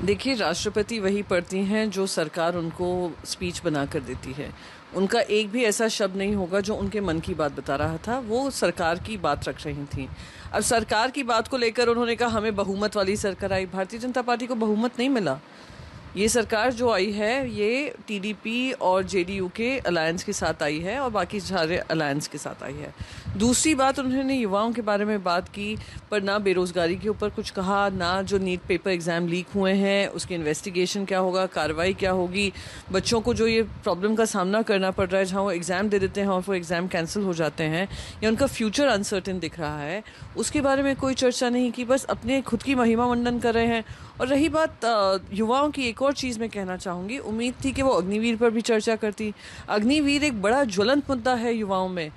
देखिए, राष्ट्रपति वही पढ़ती हैं जो सरकार उनको स्पीच बना कर देती है। उनका एक भी ऐसा शब्द नहीं होगा जो उनके मन की बात बता रहा था, वो सरकार की बात रख रही थी। अब सरकार की बात को लेकर उन्होंने कहा हमें बहुमत वाली सरकार आई। भारतीय जनता पार्टी को बहुमत नहीं मिला। ये सरकार जो आई है ये टीडीपी और जेडीयू के अलायंस के साथ आई है और बाकी सारे अलायंस के साथ आई है। दूसरी बात, उन्होंने युवाओं के बारे में बात की, पर ना बेरोज़गारी के ऊपर कुछ कहा, ना जो नीट पेपर एग्ज़ाम लीक हुए हैं उसकी इन्वेस्टिगेशन क्या होगा, कार्रवाई क्या होगी, बच्चों को जो ये प्रॉब्लम का सामना करना पड़ रहा है जहाँ वो एग्ज़ाम दे देते हैं और वो एग्ज़ाम कैंसिल हो जाते हैं या उनका फ्यूचर अनसर्टेन दिख रहा है, उसके बारे में कोई चर्चा नहीं की। बस अपने खुद की महिमा मंडन कर रहे हैं। और रही बात युवाओं की, एक और चीज़ मैं कहना चाहूँगी, उम्मीद थी कि वो अग्निवीर पर भी चर्चा करती। अग्निवीर एक बड़ा ज्वलंत मुद्दा है युवाओं में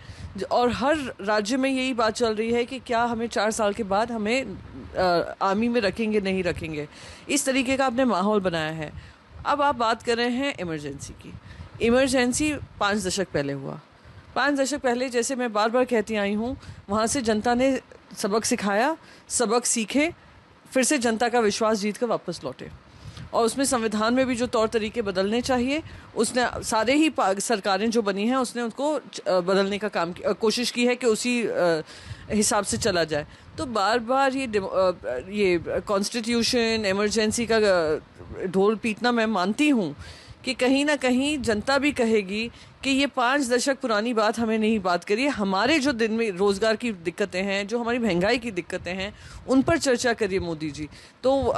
और हर राज्य में यही बात चल रही है कि क्या हमें 4 साल के बाद हमें आर्मी में रखेंगे नहीं रखेंगे। इस तरीके का आपने माहौल बनाया है। अब आप बात कर रहे हैं इमरजेंसी की। इमरजेंसी 5 दशक पहले हुआ। 5 दशक पहले, जैसे मैं बार बार कहती आई हूँ, वहाँ से जनता ने सबक सिखाया, सबक सीखे, फिर से जनता का विश्वास जीत कर वापस लौटे। और उसमें संविधान में भी जो तौर तरीके बदलने चाहिए, उसने सारे ही सरकारें जो बनी हैं उसने उनको बदलने का काम कोशिश की है कि उसी हिसाब से चला जाए। तो बार बार ये कॉन्स्टिट्यूशन इमरजेंसी का ढोल पीटना, मैं मानती हूँ कि कहीं ना कहीं जनता भी कहेगी कि ये 5 दशक पुरानी बात हमें नहीं बात करिए, हमारे जो दिन में रोज़गार की दिक्कतें हैं, जो हमारी महंगाई की दिक्कतें हैं, उन पर चर्चा करिए मोदी जी। तो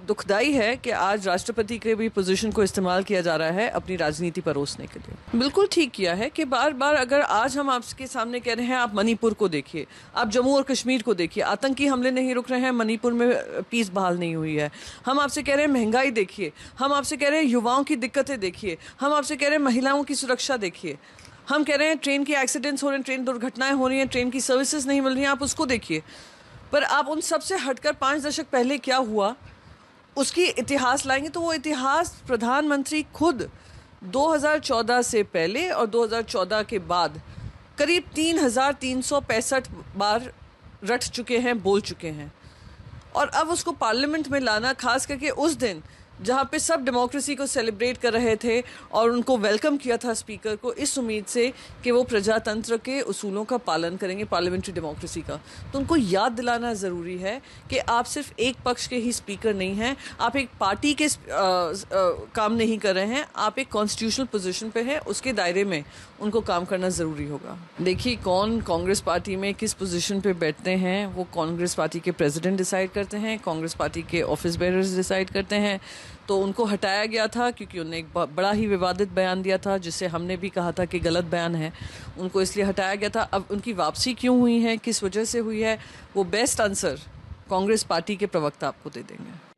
दुखदाई है कि आज राष्ट्रपति के भी पोजीशन को इस्तेमाल किया जा रहा है अपनी राजनीति परोसने के लिए। बिल्कुल ठीक किया है कि बार बार, अगर आज हम आपके सामने कह रहे हैं आप मणिपुर को देखिए, आप जम्मू और कश्मीर को देखिए, आतंकी हमले नहीं रुक रहे हैं, मणिपुर में पीस बहाल नहीं हुई है। हम आपसे कह रहे हैं महंगाई देखिए, हम आपसे कह रहे हैं युवाओं की दिक्कतें देखिए, हम आपसे कह रहे हैं महिलाओं की सुरक्षा देखिए, हम कह रहे हैं ट्रेन के एक्सीडेंट्स हो रहे हैं, ट्रेन दुर्घटनाएं हो रही हैं, ट्रेन की सर्विसेज नहीं मिल रही हैं, आप उसको देखिए। पर आप उन सब से हटकर 5 दशक पहले क्या हुआ उसकी इतिहास लाएंगे तो वो इतिहास प्रधानमंत्री खुद 2014 से पहले और 2014 के बाद करीब 3,365 बार रट चुके हैं, बोल चुके हैं। और अब उसको पार्लियामेंट में लाना, खास करके उस दिन जहाँ पे सब डेमोक्रेसी को सेलिब्रेट कर रहे थे और उनको वेलकम किया था स्पीकर को, इस उम्मीद से कि वो प्रजातंत्र के उसूलों का पालन करेंगे, पार्लियामेंट्री डेमोक्रेसी का, तो उनको याद दिलाना ज़रूरी है कि आप सिर्फ एक पक्ष के ही स्पीकर नहीं हैं, आप एक पार्टी के काम नहीं कर रहे हैं, आप एक कॉन्स्टिट्यूशनल पोजीशन पे हैं, उसके दायरे में उनको काम करना ज़रूरी होगा। देखिए, कौन कांग्रेस पार्टी में किस पोजीशन पे बैठते हैं वो कांग्रेस पार्टी के प्रेसिडेंट डिसाइड करते हैं, कांग्रेस पार्टी के ऑफिस बेयरर्स डिसाइड करते हैं। तो उनको हटाया गया था क्योंकि उन्होंने एक बड़ा ही विवादित बयान दिया था जिसे हमने भी कहा था कि गलत बयान है, उनको इसलिए हटाया गया था। अब उनकी वापसी क्यों हुई है, किस वजह से हुई है, वो बेस्ट आंसर कांग्रेस पार्टी के प्रवक्ता आपको दे देंगे।